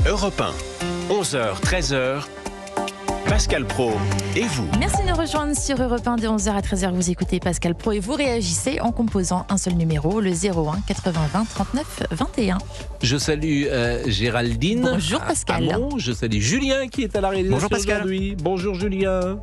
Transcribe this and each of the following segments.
Europe 1, 11h, 13h, Pascal Praud et vous. Merci de nous rejoindre sur Europe 1 de 11h à 13h. Vous écoutez Pascal Praud et vous réagissez en composant un seul numéro, le 01 80 20 39 21. Je salue Géraldine. Bonjour Pascal. Bon, je salue Julien qui est à la réalisation. Bonjour Pascal. Aujourd'hui. Bonjour Julien.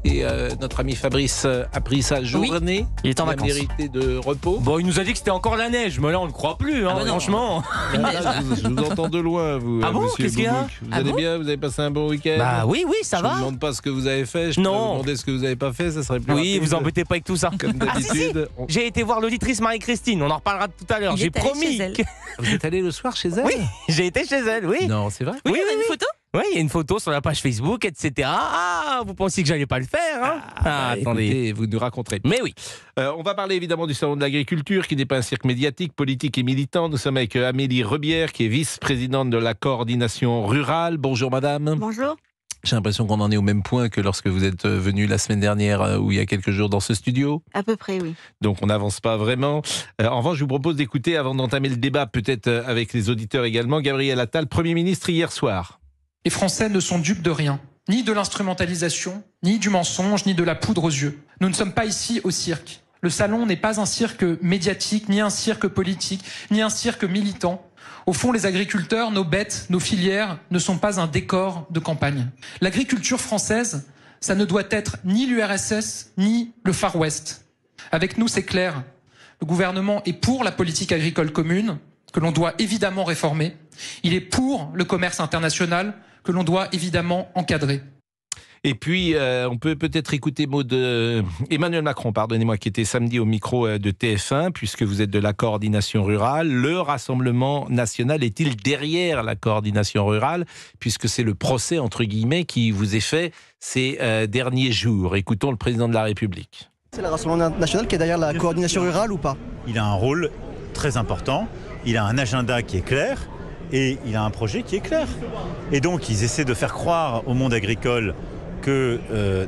Et notre ami Fabrice a pris sa journée. Il est en il a vacances. mérité de repos. Bon, il nous a dit que c'était encore la neige, mais là on ne croit plus, hein, franchement. Là, je vous entends de loin, vous. Ah bon, monsieur qu'est-ce qu'il y a? Boubouk. Vous allez bien? Vous avez passé un bon week-end? Bah oui, ça je va. ne vous demande pas ce que vous avez fait. Je peux Non. vous demander ce que vous n'avez pas fait. Ça serait plus Oui, rapide. vous embêtez pas avec tout ça. Comme d'habitude. J'ai été voir l'auditrice Marie-Christine, on en reparlera tout à l'heure. Il J'ai est allé promis. chez elle. Vous êtes allé le soir chez elle? Oui, j'ai été chez elle, oui. Non, c'est vrai? Oui, on a une photo. Oui, il y a une photo sur la page Facebook, etc. Ah, vous pensiez que j'allais pas le faire, hein? Attendez. Écoutez, vous nous raconterez. Mais oui. On va parler évidemment du Salon de l'agriculture qui n'est pas un cirque médiatique, politique et militant. Nous sommes avec Amélie Rebière qui est vice-présidente de la coordination rurale. Bonjour madame. Bonjour. J'ai l'impression qu'on en est au même point que lorsque vous êtes venue la semaine dernière ou il y a quelques jours dans ce studio. À peu près, oui. Donc on n'avance pas vraiment. En revanche, je vous propose d'écouter, avant d'entamer le débat, peut-être avec les auditeurs également, Gabriel Attal, Premier ministre hier soir. Les Français ne sont dupes de rien, ni de l'instrumentalisation, ni du mensonge, ni de la poudre aux yeux. Nous ne sommes pas ici au cirque. Le salon n'est pas un cirque médiatique, ni un cirque politique, ni un cirque militant. Au fond, les agriculteurs, nos bêtes, nos filières ne sont pas un décor de campagne. L'agriculture française, ça ne doit être ni l'URSS, ni le Far West. Avec nous, c'est clair. Le gouvernement est pour la politique agricole commune, que l'on doit évidemment réformer. Il est pour le commerce international, que l'on doit évidemment encadrer. Et puis, on peut peut-être écouter mot de Emmanuel Macron, pardonnez-moi, qui était samedi au micro de TF1, puisque vous êtes de la coordination rurale. Le Rassemblement national est-il derrière la coordination rurale, puisque c'est le procès, entre guillemets, qui vous est fait ces derniers jours? Écoutons le président de la République. C'est le Rassemblement national qui est derrière la coordination rurale ou pas? Il a un rôle très important, il a un agenda qui est clair et il a un projet qui est clair. Et donc, ils essaient de faire croire au monde agricole que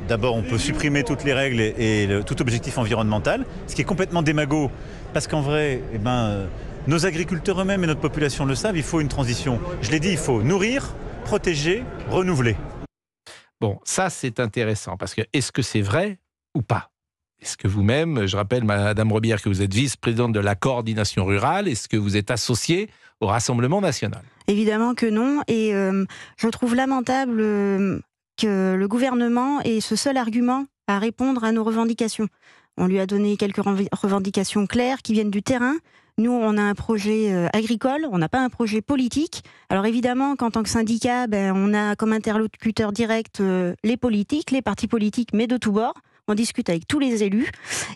d'abord on peut supprimer toutes les règles et tout objectif environnemental, ce qui est complètement démago, parce qu'en vrai, nos agriculteurs eux-mêmes et notre population le savent, il faut une transition. Je l'ai dit, il faut nourrir, protéger, renouveler. Bon, ça c'est intéressant, parce que est-ce que c'est vrai ou pas? Est-ce que vous-même, je rappelle madame Rebière que vous êtes vice-présidente de la coordination rurale, est-ce que vous êtes associée au Rassemblement national? Évidemment que non. Et je trouve lamentable que le gouvernement ait ce seul argument à répondre à nos revendications. On lui a donné quelques revendications claires qui viennent du terrain. Nous, on a un projet agricole, on n'a pas un projet politique. Alors évidemment qu'en tant que syndicat, on a comme interlocuteur direct les politiques, les partis politiques, mais de tous bords. On discute avec tous les élus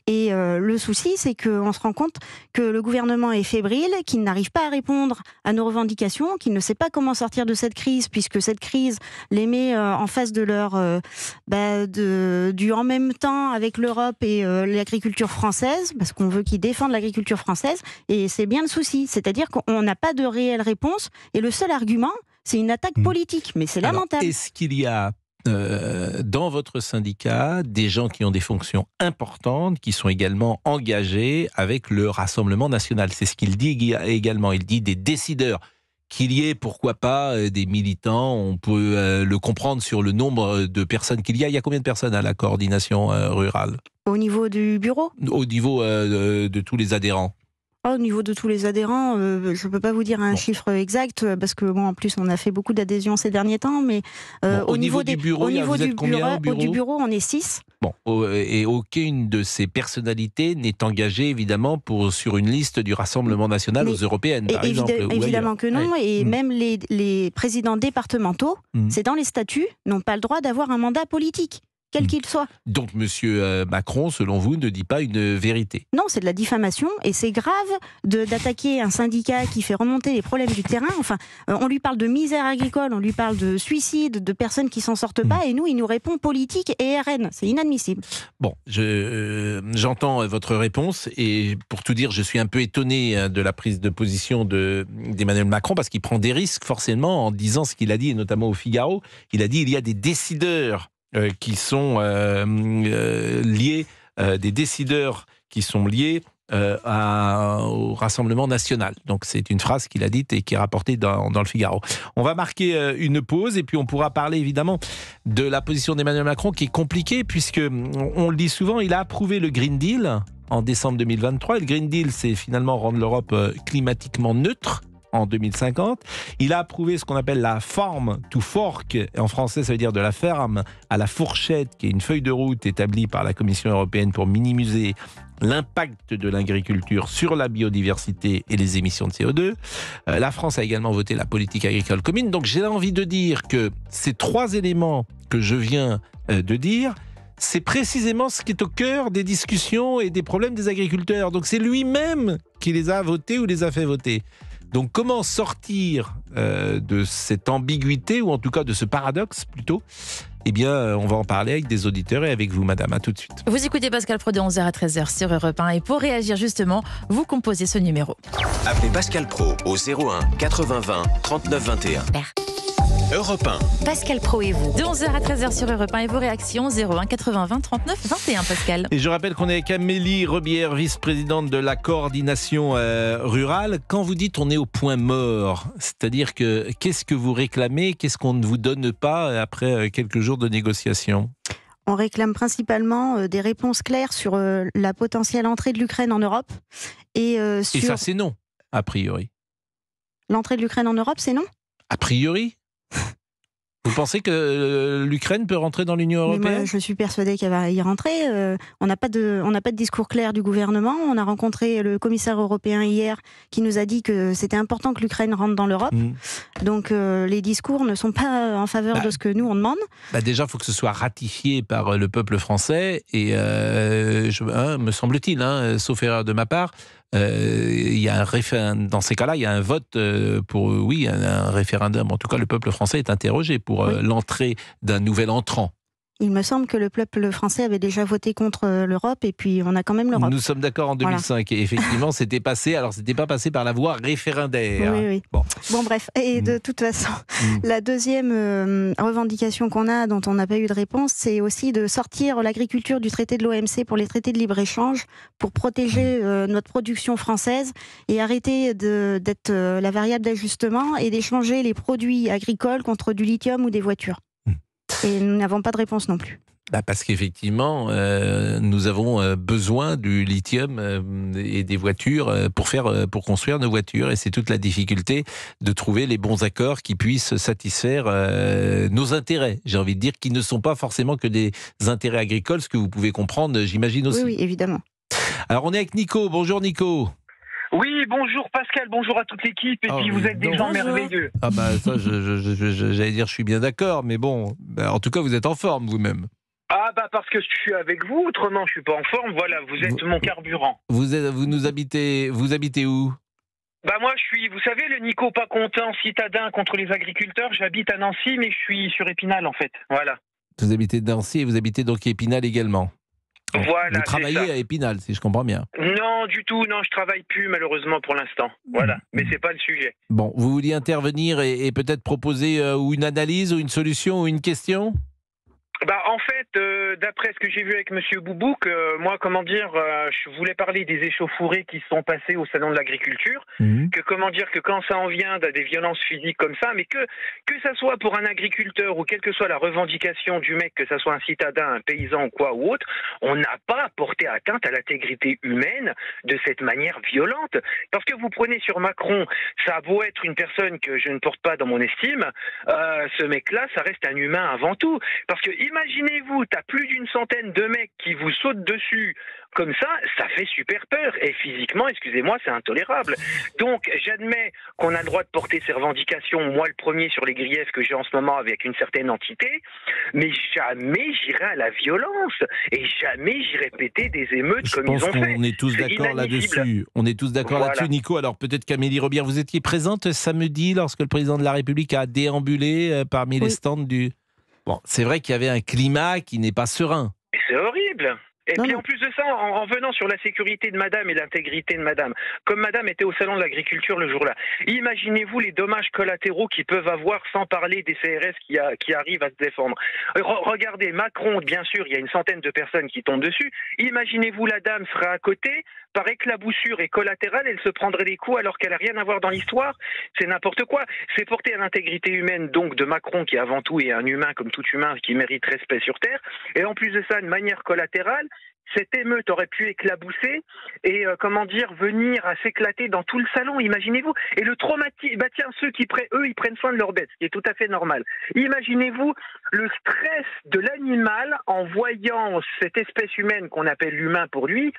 et le souci, c'est qu'on se rend compte que le gouvernement est fébrile, qu'il n'arrive pas à répondre à nos revendications, qu'il ne sait pas comment sortir de cette crise, puisque cette crise les met en face de leur du en même temps avec l'Europe et l'agriculture française, parce qu'on veut qu'ils défendent l'agriculture française, et c'est bien le souci, c'est-à-dire qu'on n'a pas de réelle réponse, et le seul argument, c'est une attaque politique, mais c'est lamentable. Alors, est-ce qu'il y a dans votre syndicat des gens qui ont des fonctions importantes, qui sont également engagés avec le Rassemblement national? C'est ce qu'il dit également. Il dit des décideurs. Qu'il y ait, pourquoi pas, des militants, on peut le comprendre sur le nombre de personnes qu'il y a. Il y a combien de personnes à la coordination rurale? Au niveau du bureau? Au niveau de tous les adhérents? Au niveau de tous les adhérents, je ne peux pas vous dire un chiffre exact, parce que en plus on a fait beaucoup d'adhésions ces derniers temps, mais au niveau du bureau, vous êtes combien au bureau? Du bureau, on est 6. Bon, et aucune de ces personnalités n'est engagée évidemment sur une liste du Rassemblement national aux européennes, par exemple. Évidemment que non, ouais. Et même les présidents départementaux, c'est dans les statuts, n'ont pas le droit d'avoir un mandat politique. Quel qu'il soit. Donc M. Macron, selon vous, ne dit pas une vérité? Non, c'est de la diffamation et c'est grave d'attaquer un syndicat qui fait remonter les problèmes du terrain. Enfin, on lui parle de misère agricole, on lui parle de suicide, de personnes qui s'en sortent pas, et nous, il nous répond politique et RN. C'est inadmissible. Bon, j'entends votre réponse et pour tout dire, je suis un peu étonné de la prise de position d'Emmanuel Macron, parce qu'il prend des risques forcément en disant ce qu'il a dit, et notamment au Figaro. Il a dit il y a des décideurs qui sont liés, des décideurs qui sont liés au Rassemblement national. Donc c'est une phrase qu'il a dite et qui est rapportée dans le Figaro. On va marquer une pause et puis on pourra parler évidemment de la position d'Emmanuel Macron qui est compliquée puisque, on le dit souvent, il a approuvé le Green Deal en décembre 2023. Et le Green Deal, c'est finalement rendre l'Europe climatiquement neutre en 2050. Il a approuvé ce qu'on appelle la Farm to Fork. En français, ça veut dire de la ferme à la fourchette, qui est une feuille de route établie par la Commission européenne pour minimiser l'impact de l'agriculture sur la biodiversité et les émissions de CO2. La France a également voté la politique agricole commune. Donc j'ai envie de dire que ces 3 éléments que je viens de dire, c'est précisément ce qui est au cœur des discussions et des problèmes des agriculteurs. Donc c'est lui-même qui les a votés ou les a fait voter. Donc comment sortir de cette ambiguïté, ou en tout cas de ce paradoxe plutôt? Eh bien, on va en parler avec des auditeurs et avec vous, madame. À tout de suite. Vous écoutez Pascal Pro de 11h à 13h sur Europe 1. Et pour réagir justement, vous composez ce numéro. Appelez Pascal Pro au 01 80 20 39 21. Europe 1. Pascal Pro et vous. De 11h à 13h sur Europe 1 et vos réactions 01 80 20 39 21, Pascal. Et je rappelle qu'on est avec Amélie Rebière, vice-présidente de la coordination rurale. Quand vous dites on est au point mort, c'est-à-dire que qu'est-ce que vous réclamez? Qu'est-ce qu'on ne vous donne pas après quelques jours de négociations? On réclame principalement des réponses claires sur la potentielle entrée de l'Ukraine en Europe. Et Et ça, c'est non, a priori. L'entrée de l'Ukraine en Europe, c'est non? A priori? Vous pensez que l'Ukraine peut rentrer dans l'Union européenne? Moi, je suis persuadée qu'elle va y rentrer. On n'a pas de discours clair du gouvernement. On a rencontré le commissaire européen hier qui nous a dit que c'était important que l'Ukraine rentre dans l'Europe. Donc les discours ne sont pas en faveur de ce que nous on demande. Déjà, il faut que ce soit ratifié par le peuple français et me semble-t-il, sauf erreur de ma part, il y a dans ces cas-là, il y a un vote pour un référendum. En tout cas, le peuple français est interrogé pour l'entrée d'un nouvel entrant. Il me semble que le peuple français avait déjà voté contre l'Europe et puis on a quand même l'Europe. Nous sommes d'accord en 2005 et effectivement c'était passé, alors c'était pas passé par la voie référendaire. Oui. Bon bref, et de toute façon, la deuxième revendication qu'on a, dont on n'a pas eu de réponse, c'est aussi de sortir l'agriculture du traité de l'OMC pour les traités de libre-échange, pour protéger notre production française et arrêter d'être la variable d'ajustement et d'échanger les produits agricoles contre du lithium ou des voitures. Et nous n'avons pas de réponse non plus. Parce qu'effectivement, nous avons besoin du lithium et des voitures pour construire nos voitures. Et c'est toute la difficulté de trouver les bons accords qui puissent satisfaire nos intérêts. J'ai envie de dire qu'ils ne sont pas forcément que des intérêts agricoles, ce que vous pouvez comprendre, j'imagine aussi. Oui, évidemment. Alors on est avec Nico. Bonjour Nico. Oui, bonjour Pascal, bonjour à toute l'équipe, et puis vous êtes des gens merveilleux. Ça, j'allais dire, je suis bien d'accord, mais bon, en tout cas, vous êtes en forme vous-même. Parce que je suis avec vous, autrement je suis pas en forme, voilà, vous êtes mon carburant. Vous habitez où? Moi je suis, vous savez, le Nico pas content, citadin contre les agriculteurs, j'habite à Nancy, mais je suis sur Épinal en fait, voilà. Vous habitez Nancy et vous habitez donc Épinal également? Voilà, vous travaillez à Épinal, si je comprends bien. Non, du tout, non, je travaille plus malheureusement pour l'instant. Voilà, mais c'est pas le sujet. Bon, vous vouliez intervenir et peut-être proposer ou une analyse ou une solution ou une question? En fait, d'après ce que j'ai vu avec Monsieur Boubouk, moi, je voulais parler des échauffourées qui se sont passées au salon de l'agriculture, que quand ça en vient à des violences physiques comme ça, mais que ça soit pour un agriculteur ou quelle que soit la revendication du mec, que ça soit un citadin, un paysan ou quoi ou autre, on n'a pas porté atteinte à l'intégrité humaine de cette manière violente. Parce que vous prenez sur Macron, ça a beau être une personne que je ne porte pas dans mon estime, ce mec-là, ça reste un humain avant tout. Parce que imaginez-vous, t'as plus d'une centaine de mecs qui vous sautent dessus comme ça fait super peur. Et physiquement, excusez-moi, c'est intolérable. Donc, j'admets qu'on a le droit de porter ses revendications, moi le premier, sur les griefs que j'ai en ce moment avec une certaine entité, mais jamais j'irai à la violence et jamais j'irai péter des émeutes comme ils ont fait. On est tous d'accord là-dessus. On est tous d'accord là-dessus, Nico. Alors peut-être qu'Amélie Rebière, vous étiez présente samedi lorsque le président de la République a déambulé parmi les stands du... Bon, c'est vrai qu'il y avait un climat qui n'est pas serein. C'est horrible. Et puis en plus de ça, en venant sur la sécurité de madame et l'intégrité de madame, comme madame était au salon de l'agriculture le jour-là, imaginez-vous les dommages collatéraux qu'ils peuvent avoir sans parler des CRS qui arrivent à se défendre. Regardez, Macron, bien sûr, il y a une centaine de personnes qui tombent dessus. Imaginez-vous la dame sera à côté, par éclaboussure et collatérale, elle se prendrait des coups alors qu'elle n'a rien à voir dans l'histoire. C'est n'importe quoi. C'est porter à l'intégrité humaine donc de Macron qui avant tout est un humain comme tout humain qui mérite respect sur Terre. Et en plus de ça, de manière collatérale, cette émeute aurait pu éclabousser et venir à s'éclater dans tout le salon, imaginez-vous. Et le traumatisme, ceux qui ils prennent soin de leurs bêtes, ce qui est tout à fait normal. Imaginez-vous le stress de l'animal en voyant cette espèce humaine qu'on appelle l'humain pour lui,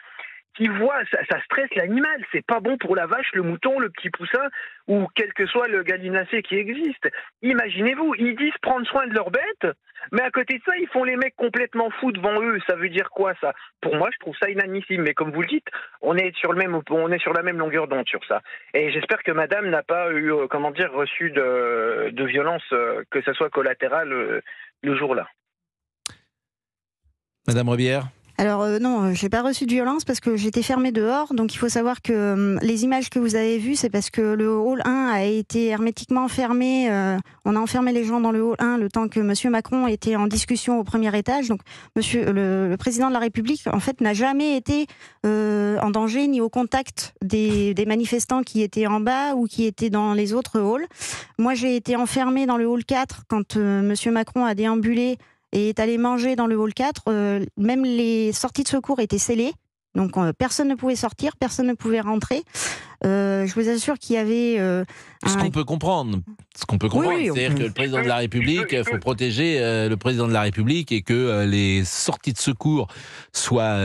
qui voit, ça stresse l'animal, c'est pas bon pour la vache, le mouton, le petit poussin, ou quel que soit le gallinacé qui existe. Imaginez-vous, ils disent prendre soin de leurs bêtes, mais à côté de ça, ils font les mecs complètement fous devant eux. Ça veut dire quoi, ça? Pour moi, je trouve ça inadmissible, mais comme vous le dites, on est sur la même longueur d'onde sur ça. Et j'espère que madame n'a pas eu, reçu de violence, que ça soit collatérale, le jour-là. Madame Rebière? Alors non, j'ai pas reçu de violence parce que j'étais fermée dehors. Donc il faut savoir que les images que vous avez vues, c'est parce que le hall 1 a été hermétiquement fermé. On a enfermé les gens dans le hall 1 le temps que Monsieur Macron était en discussion au premier étage. Donc le président de la République, en fait, n'a jamais été en danger ni au contact des manifestants qui étaient en bas ou qui étaient dans les autres halls. Moi, j'ai été enfermée dans le hall 4 quand Monsieur Macron a déambulé et est allé manger dans le hall 4, même les sorties de secours étaient scellées, donc personne ne pouvait sortir, personne ne pouvait rentrer. Je vous assure qu'il y avait... Ce qu'on peut comprendre, oui, c'est-à-dire que le président de la République, il faut protéger le président de la République et que les sorties de secours soient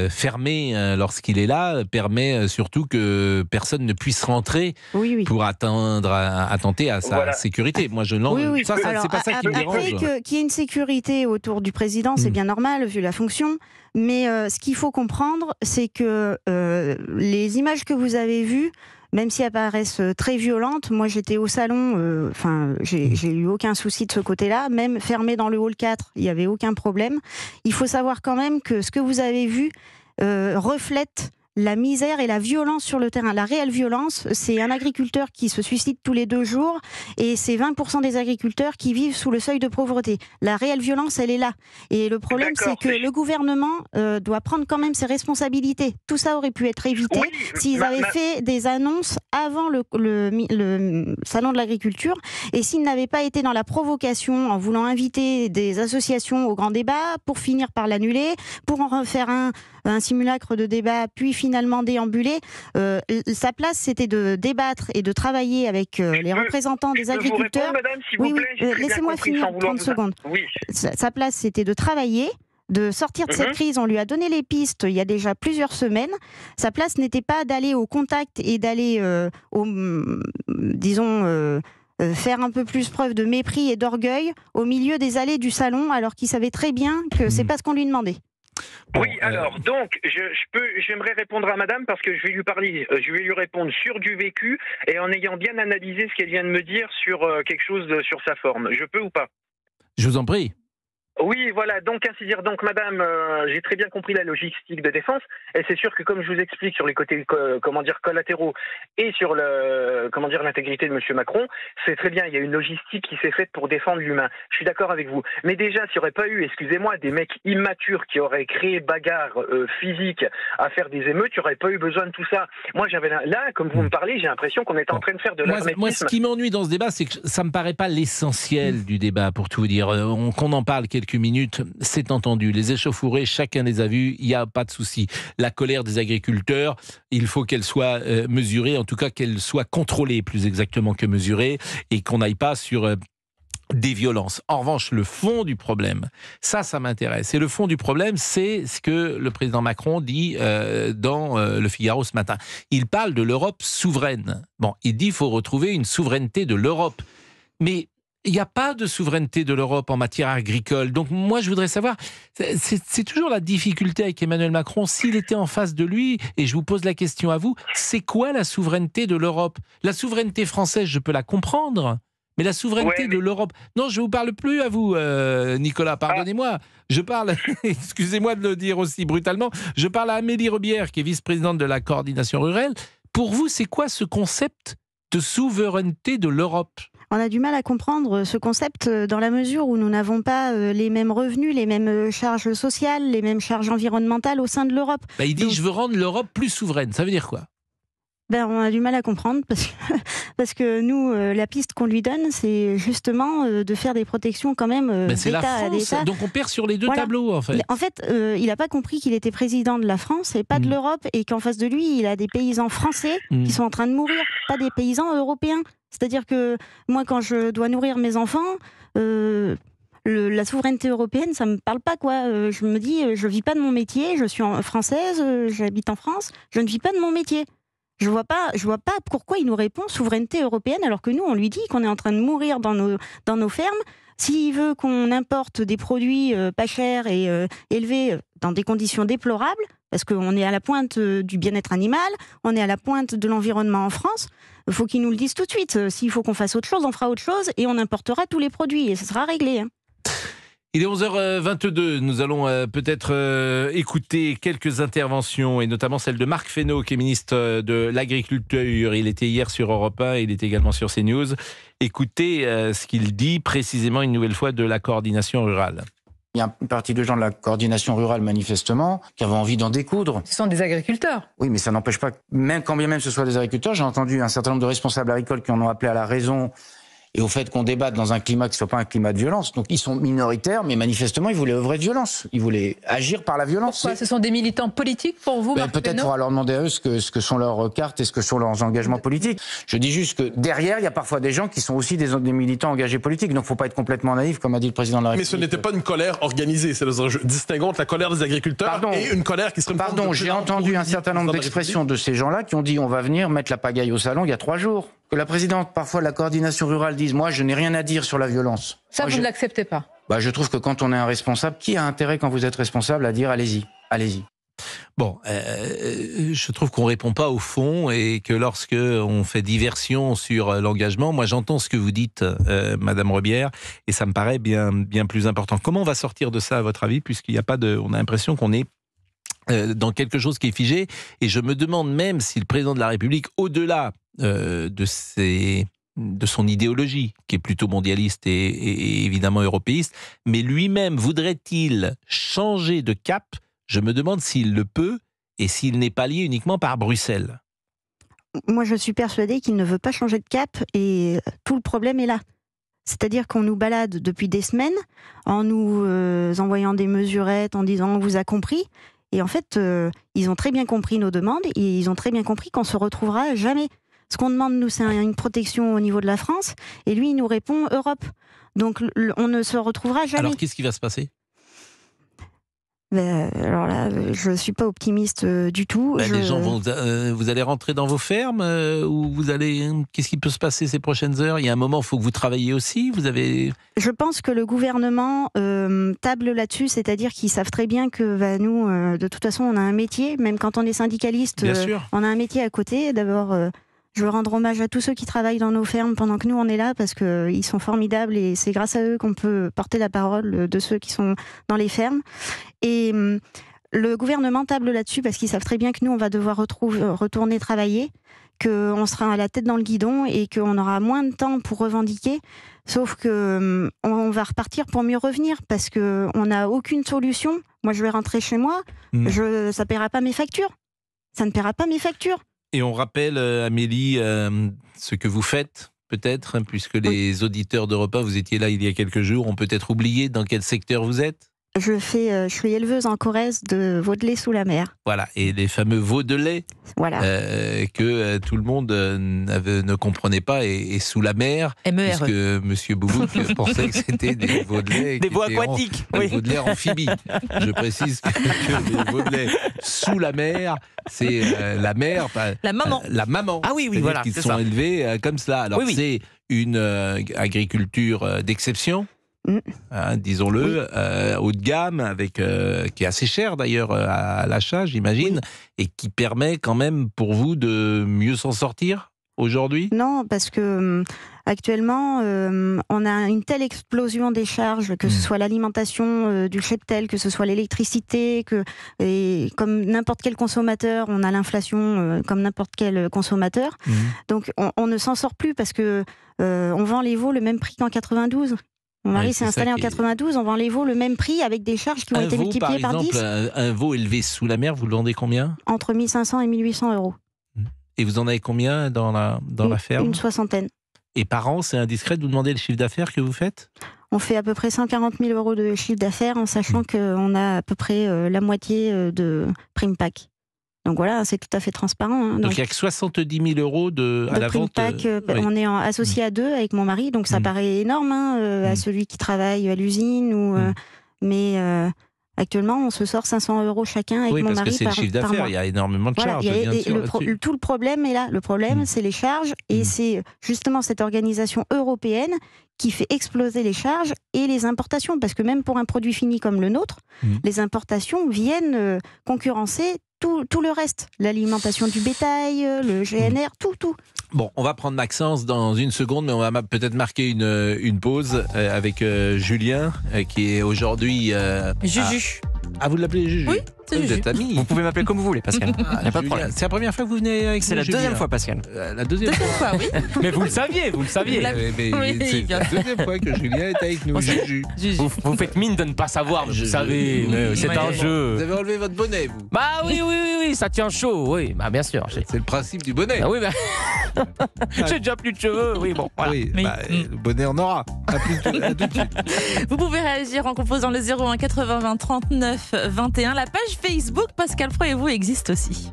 fermées lorsqu'il est là, permet surtout que personne ne puisse rentrer pour attenter à sa sécurité. Moi, je n'en... Ça, alors, c'est pas ça qui me dérange. Après, qu'il y ait une sécurité autour du président, c'est bien normal, vu la fonction. Mais ce qu'il faut comprendre, c'est que les images que vous avez vues, même si elles paraissent très violentes, moi j'étais au salon, j'ai eu aucun souci de ce côté-là, même fermé dans le hall 4, il n'y avait aucun problème. Il faut savoir quand même que ce que vous avez vu reflète la misère et la violence sur le terrain. La réelle violence, c'est un agriculteur qui se suicide tous les 2 jours et c'est 20% des agriculteurs qui vivent sous le seuil de pauvreté. La réelle violence, elle est là. Et le problème, c'est que le gouvernement doit prendre quand même ses responsabilités. Tout ça aurait pu être évité s'ils avaient fait des annonces avant le salon de l'agriculture et s'ils n'avaient pas été dans la provocation en voulant inviter des associations au grand débat pour finir par l'annuler, pour en refaire un simulacre de débat, puis finalement déambuler. Sa place, c'était de débattre et de travailler avec les représentants des agriculteurs. Madame, s'il vous plaît, laissez-moi finir 30 secondes. Oui. Sa place, c'était de travailler, de sortir de cette crise. On lui a donné les pistes il y a déjà plusieurs semaines. Sa place n'était pas d'aller au contact et d'aller, faire un peu plus preuve de mépris et d'orgueil au milieu des allées du salon, alors qu'il savait très bien que c'est pas ce qu'on lui demandait. Oui, alors, donc, j'aimerais répondre à madame parce que je vais lui répondre sur du vécu et en ayant bien analysé ce qu'elle vient de me dire sur quelque chose sur sa forme. Je peux ou pas? Je vous en prie. Oui, voilà, donc ainsi dire, donc madame, j'ai très bien compris la logistique de défense, et c'est sûr que comme je vous explique sur les côtés, collatéraux, et sur l'intégrité de monsieur Macron, c'est très bien, il y a une logistique qui s'est faite pour défendre l'humain. Je suis d'accord avec vous. Mais déjà, s'il n'y aurait pas eu, excusez-moi, des mecs immatures qui auraient créé bagarre physique à faire des émeutes, il n'y aurait pas eu besoin de tout ça. Moi, là, comme vous me parlez, j'ai l'impression qu'on est en train de faire de l'hermétisme. Moi, ce qui m'ennuie dans ce débat, c'est que ça me paraît pas l'essentiel du débat, pour tout vous dire. Qu'on en parle quelques minutes, c'est entendu. Les échauffourées, chacun les a vus, il n'y a pas de souci. La colère des agriculteurs, il faut qu'elle soit mesurée, en tout cas qu'elle soit contrôlée plus exactement que mesurée, et qu'on n'aille pas sur des violences. En revanche, le fond du problème, ça m'intéresse. Et le fond du problème, c'est ce que le président Macron dit dans Le Figaro ce matin. Il parle de l'Europe souveraine. Bon, il dit qu'il faut retrouver une souveraineté de l'Europe. Mais il n'y a pas de souveraineté de l'Europe en matière agricole. Donc moi, je voudrais savoir, c'est toujours la difficulté avec Emmanuel Macron, s'il était en face de lui, et je vous pose la question à vous, c'est quoi la souveraineté de l'Europe? La souveraineté française, je peux la comprendre, Mais la souveraineté de l'Europe... Non, je ne vous parle plus à vous, Nicolas, pardonnez-moi. Je parle, excusez-moi de le dire aussi brutalement, je parle à Amélie Rebière, qui est vice-présidente de la coordination rurale. Pour vous, c'est quoi ce concept de souveraineté de l'Europe ? On a du mal à comprendre ce concept dans la mesure où nous n'avons pas les mêmes revenus, les mêmes charges sociales, les mêmes charges environnementales au sein de l'Europe. Il dit, je veux rendre l'Europe plus souveraine. Ça veut dire quoi ? On a du mal à comprendre parce que nous, la piste qu'on lui donne, c'est justement de faire des protections quand même d'État à d'État. Donc on perd sur les deux tableaux, en fait. En fait, il n'a pas compris qu'il était président de la France et pas de l'Europe, et qu'en face de lui, il a des paysans français qui sont en train de mourir, pas des paysans européens. C'est-à-dire que moi, quand je dois nourrir mes enfants... la souveraineté européenne, ça me parle pas, quoi. Je me dis, je vis pas de mon métier, je suis française, j'habite en France, je ne vis pas de mon métier. Je vois pas pourquoi il nous répond souveraineté européenne, alors que nous, on lui dit qu'on est en train de mourir dans nos fermes. S'il veut qu'on importe des produits pas chers et élevés dans des conditions déplorables, parce qu'on est à la pointe du bien-être animal, on est à la pointe de l'environnement en France, il faut qu'il nous le dise tout de suite. S'il faut qu'on fasse autre chose, on fera autre chose et on importera tous les produits et ça sera réglé. Hein. Il est 11h22, nous allons peut-être écouter quelques interventions, et notamment celle de Marc Fesneau, qui est ministre de l'Agriculture. Il était hier sur Europe 1, il est également sur CNews. Écoutez ce qu'il dit précisément une nouvelle fois de la coordination rurale. Il y a une partie de gens de la coordination rurale, manifestement, qui avaient envie d'en découdre. Ce sont des agriculteurs. Oui, mais ça n'empêche pas, quand bien même ce soit des agriculteurs, j'ai entendu un certain nombre de responsables agricoles qui en ont appelé à la raison et au fait qu'on débatte dans un climat qui ne soit pas un climat de violence. Donc ils sont minoritaires, mais manifestement, ils voulaient œuvrer de violence. Ils voulaient agir par la violence. Pourquoi ? Ce sont des militants politiques pour vous, Marc peut-être Fesneau ? faudra leur demander à eux ce que sont leurs cartes et ce que sont leurs engagements politiques. Je dis juste que derrière, il y a parfois des gens qui sont aussi des militants engagés politiques. Donc il ne faut pas être complètement naïf, comme a dit le président de la République. Mais ce n'était pas une colère organisée. C'est le distinguant entre la colère des agriculteurs et une colère qui serait... J'ai entendu un certain nombre d'expressions de ces gens-là qui ont dit on va venir mettre la pagaille au salon il y a 3 jours. Que la présidente, parfois, de la coordination rurale dise « Moi, je n'ai rien à dire sur la violence ». Ça, vous ne l'acceptez pas ? Je trouve que quand on est un responsable, qui a intérêt, quand vous êtes responsable, à dire « Allez-y, allez-y ». Bon, je trouve qu'on ne répond pas au fond, et que lorsque on fait diversion sur l'engagement, moi j'entends ce que vous dites, Madame Rebière, et ça me paraît bien plus important. Comment on va sortir de ça, à votre avis, puisqu'il n'y a pas de... On a l'impression qu'on est dans quelque chose qui est figé, et je me demande même si le président de la République, au-delà de son idéologie, qui est plutôt mondialiste et évidemment européiste, mais lui-même voudrait-il changer de cap? Je me demande s'il le peut et s'il n'est pas lié uniquement par Bruxelles. Moi, je suis persuadée qu'il ne veut pas changer de cap, et tout le problème est là. C'est-à-dire qu'on nous balade depuis des semaines en nous envoyant des mesurettes, en disant « on vous a compris ». Et en fait, ils ont très bien compris nos demandes, et ils ont très bien compris qu'on ne se retrouvera jamais. Ce qu'on demande, nous, c'est une protection au niveau de la France, et lui, il nous répond Europe. Donc, on ne se retrouvera jamais. Alors, qu'est-ce qui va se passer ? Alors là, je ne suis pas optimiste du tout. Les gens vont... vous allez rentrer dans vos fermes ou vous allez... Qu'est-ce qui peut se passer ces prochaines heures ? Il y a un moment, il faut que vous travailliez aussi. Je pense que le gouvernement table là-dessus, c'est-à-dire qu'ils savent très bien que nous, de toute façon, on a un métier. Même quand on est syndicaliste, on a un métier à côté. D'abord... je veux rendre hommage à tous ceux qui travaillent dans nos fermes pendant que nous on est là, parce qu'ils sont formidables, et c'est grâce à eux qu'on peut porter la parole de ceux qui sont dans les fermes. Et le gouvernement table là-dessus parce qu'ils savent très bien que nous on va devoir retourner travailler, qu'on sera à la tête dans le guidon et qu'on aura moins de temps pour revendiquer. Sauf que on va repartir pour mieux revenir, parce qu'on n'a aucune solution. Moi je vais rentrer chez moi, ça paiera pas mes factures. Ça ne paiera pas mes factures. Et on rappelle, Amélie, ce que vous faites, peut-être, puisque les auditeurs d'Europe 1, vous étiez là il y a quelques jours, ont peut-être oublié dans quel secteur vous êtes ? Je suis éleveuse en Corrèze de veaux de lait sous la mer. Voilà, et les fameux veaux de lait, que tout le monde ne comprenait pas, et sous la mer, puisque M. Boubouk pensait que c'était des veaux de lait... Des veaux aquatiques, des veaux de lait amphibies. Je précise que les veaux de lait sous la mer, c'est la mer... La maman. La maman. Ah oui, voilà. Qu'ils sont élevés comme cela. Alors c'est une agriculture d'exception. Disons-le, haut de gamme, qui est assez cher d'ailleurs à l'achat, j'imagine, et qui permet quand même pour vous de mieux s'en sortir aujourd'hui ? Non, parce que actuellement, on a une telle explosion des charges, que ce soit l'alimentation du cheptel, que ce soit l'électricité, et comme n'importe quel consommateur, on a l'inflation comme n'importe quel consommateur. Donc on ne s'en sort plus parce que on vend les veaux le même prix qu'en 92. Mon mari s'est installé en 92, on vend les veaux le même prix avec des charges qui ont été multipliées par 10. Par exemple, un veau élevé sous la mer, vous le vendez combien ? Entre 1500 et 1800 euros. Et vous en avez combien dans la ferme ? Une soixantaine. Et par an, c'est indiscret de vous demander le chiffre d'affaires que vous faites ? On fait à peu près 140 000 euros de chiffre d'affaires en sachant qu'on a à peu près la moitié de prime pack. Donc voilà, c'est tout à fait transparent. Hein. Donc il n'y a que 70 000 euros à la vente. Pack, on est associé à 2 avec mon mari, donc ça paraît énorme à celui qui travaille à l'usine. Mais actuellement, on se sort 500 euros chacun avec mon mari par mois. Oui, parce que c'est le chiffre d'affaires, il y a énormément de charges. Tout le problème est là. Le problème, c'est les charges, et c'est justement cette organisation européenne qui fait exploser les charges et les importations. Parce que même pour un produit fini comme le nôtre, les importations viennent concurrencer tout le reste. L'alimentation du bétail, le GNR, tout. Bon, on va prendre Maxence dans une seconde, mais on va peut-être marquer une pause avec Julien, qui est aujourd'hui... Juju. Ah, vous l'appelez Juju ? Oui, c'est Juju. Vous êtes amis. Vous pouvez m'appeler comme vous voulez, Pascal. Il n'y a pas de problème. C'est la première fois que vous venez avec C'est la deuxième fois, Pascal. La deuxième fois, oui. Mais vous le saviez. Mais c'est la deuxième fois que Julien est avec nous, Juju. Vous faites mine de ne pas savoir, vous savez, mais c'est un jeu. Vous avez enlevé votre bonnet, vous ? Bah oui, ça tient chaud, oui, bah bien sûr. C'est le principe du bonnet. Ah oui, bah... J'ai déjà plus de cheveux, oui, bon, voilà. Oui, le bonnet en aura. À tout de suite. Vous pouvez réagir en composant le 01 80 20 39 21. La page Facebook Pascal Pro et vous existe aussi.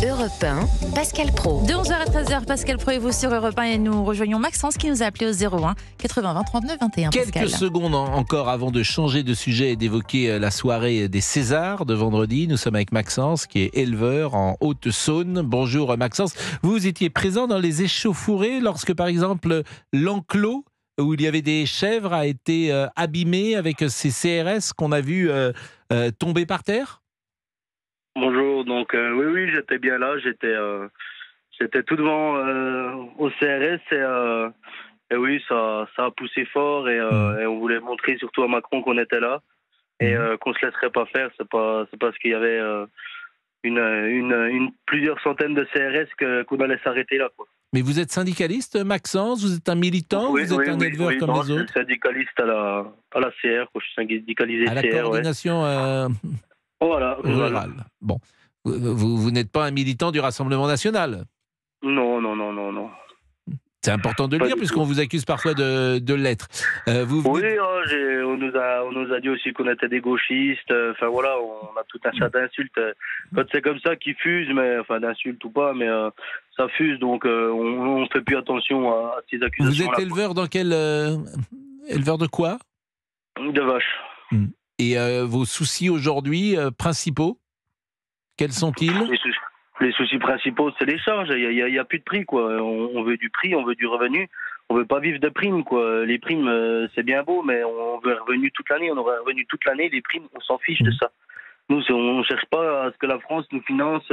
Europe 1, Pascal Pro. De 11h à 13h, Pascal Pro et vous sur Europe 1 et nous rejoignons Maxence qui nous a appelé au 01 80 20 39 21. Quelques secondes encore avant de changer de sujet et d'évoquer la soirée des Césars de vendredi. Nous sommes avec Maxence qui est éleveur en Haute-Saône. Bonjour Maxence. Vous étiez présent dans les échauffourées lorsque par exemple l'enclos où il y avait des chèvres a été abîmé avec ces CRS qu'on a vu tomber par terre ? Bonjour, donc oui, j'étais bien là, j'étais tout devant au CRS et oui, ça a poussé fort et on voulait montrer surtout à Macron qu'on était là et qu'on se laisserait pas faire. C'est parce qu'il y avait plusieurs centaines de CRS qu'on allait s'arrêter là, quoi. Mais vous êtes syndicaliste, Maxence ? Vous êtes un militant ? Vous êtes un éleveur comme les autres ? Je suis syndicaliste à la CR, quoi. Je suis syndicalisé à la CR, coordination voilà, rurale. Bon, vous n'êtes pas un militant du Rassemblement national ? Non. C'est important de le dire puisqu'on vous accuse parfois de l'être. Oui, on nous a dit aussi qu'on était des gauchistes. Enfin voilà, on a tout un tas d'insultes. Quand c'est comme ça qui fuse, mais enfin d'insultes ou pas, mais ça fuse, donc on fait plus attention à ces accusations. Vous êtes éleveur dans quel éleveur de quoi ? De vaches. Et vos soucis aujourd'hui principaux, quels sont-ils ? Les soucis principaux, c'est les charges. Il y a plus de prix, quoi. On veut du prix, on veut du revenu. On veut pas vivre de primes, quoi. Les primes, c'est bien beau, mais on veut un revenu toute l'année. On aurait un revenu toute l'année. Les primes, on s'en fiche de ça. Nous, on cherche pas à ce que la France nous finance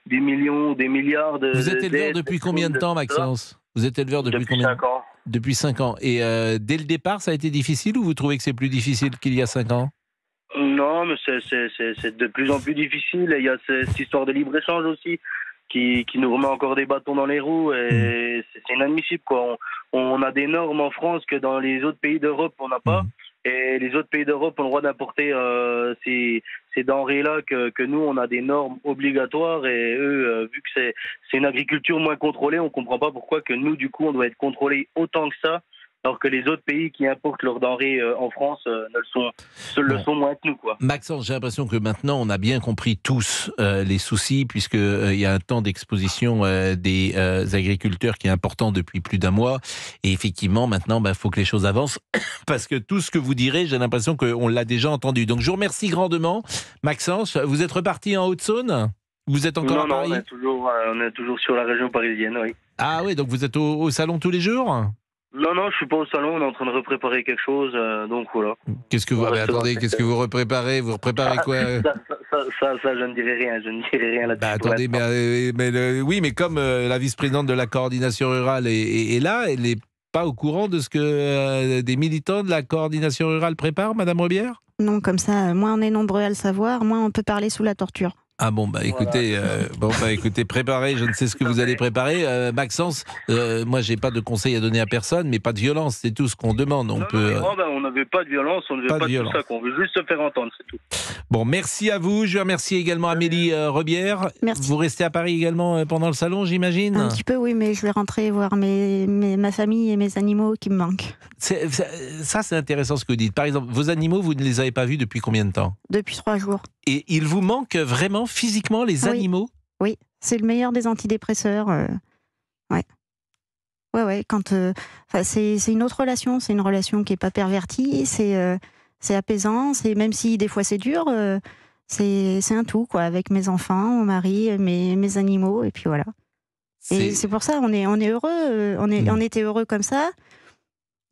des millions, des milliards de. Vous êtes éleveur depuis combien de temps, Maxence ? Vous êtes éleveur depuis combien ? 5 ans. Depuis 5 ans. Et dès le départ, ça a été difficile ou vous trouvez que c'est plus difficile qu'il y a 5 ans ? Non, mais c'est de plus en plus difficile. Et il y a cette histoire de libre-échange aussi qui nous remet encore des bâtons dans les roues. Et c'est inadmissible, quoi. On a des normes en France que dans les autres pays d'Europe, on n'a pas. Et les autres pays d'Europe ont le droit d'importer ces denrées-là que nous, on a des normes obligatoires. Et eux, vu que c'est une agriculture moins contrôlée, on ne comprend pas pourquoi que nous, du coup, on doit être contrôlés autant que ça. Alors que les autres pays qui importent leurs denrées en France le sont moins que nous, quoi. Maxence, j'ai l'impression que maintenant on a bien compris tous les soucis, puisqu'il y a un temps d'exposition des agriculteurs qui est important depuis plus d'un mois. Et effectivement, maintenant, faut que les choses avancent, parce que tout ce que vous direz, j'ai l'impression qu'on l'a déjà entendu. Donc je vous remercie grandement. Maxence, vous êtes reparti en Haute-Saône ? Vous êtes encore à Paris ? Non, on est toujours sur la région parisienne, oui. Ah oui, donc vous êtes au salon tous les jours ? Non, je suis pas au salon, on est en train de repréparer quelque chose, donc voilà. Qu'est-ce que vous... attendez, qu'est-ce que vous repréparez? Vous repréparez quoi? Ça, je ne dirai rien, là-dessus. Attendez, oui, mais comme la vice-présidente de la coordination rurale est là, elle n'est pas au courant de ce que des militants de la coordination rurale préparent, Madame Rebière? Non, comme ça, moins on est nombreux à le savoir, moins on peut parler sous la torture. Ah bon, écoutez, écoutez, préparez, je ne sais ce que vous allez préparer. Maxence, moi j'ai pas de conseils à donner à personne, mais pas de violence, c'est tout ce qu'on demande. On n'avait pas de violence, on ne veut pas de tout ça, on veut juste se faire entendre, c'est tout. Bon, merci à vous, je remercie également Amélie Rebière. Merci. Vous restez à Paris également pendant le salon, j'imagine? Un petit peu, oui, mais je vais rentrer voir ma famille et mes animaux qui me manquent. Ça, c'est intéressant ce que vous dites. Par exemple, vos animaux, vous ne les avez pas vus depuis combien de temps? Depuis 3 jours. Et il vous manque vraiment physiquement les animaux? Oui, c'est le meilleur des antidépresseurs. Ouais. C'est une autre relation. C'est une relation qui n'est pas pervertie. C'est apaisant. Même si des fois c'est dur, c'est un tout, quoi. Avec mes enfants, mon mari, mes animaux, et puis voilà. Et c'est pour ça, on est heureux. On était heureux comme ça.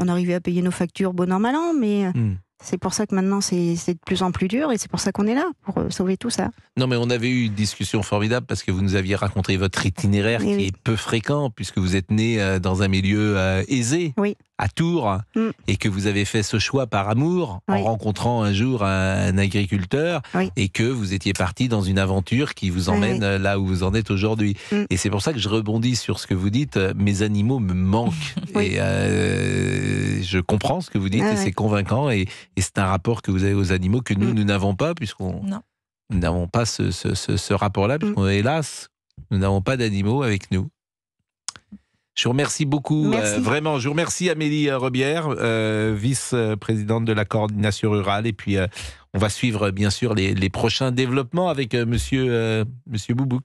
On arrivait à payer nos factures bon an mal an, mais c'est pour ça que maintenant c'est de plus en plus dur, et c'est pour ça qu'on est là, pour sauver tout ça. Non, mais on avait eu une discussion formidable parce que vous nous aviez raconté votre itinéraire qui est peu fréquent, puisque vous êtes né dans un milieu aisé, à Tours, et que vous avez fait ce choix par amour, en rencontrant un jour un agriculteur, et que vous étiez parti dans une aventure qui vous emmène là où vous en êtes aujourd'hui. Et c'est pour ça que je rebondis sur ce que vous dites, mes animaux me manquent. Et je comprends ce que vous dites, et c'est convaincant, et c'est un rapport que vous avez aux animaux que nous n'avons pas, puisqu'on n'avons pas ce rapport-là, puisqu'on, hélas, nous n'avons pas d'animaux avec nous. Je vous remercie beaucoup, vraiment. Je vous remercie Amélie Rebière, vice-présidente de la coordination rurale. Et puis, on va suivre, bien sûr, les prochains développements avec Monsieur Boubouk.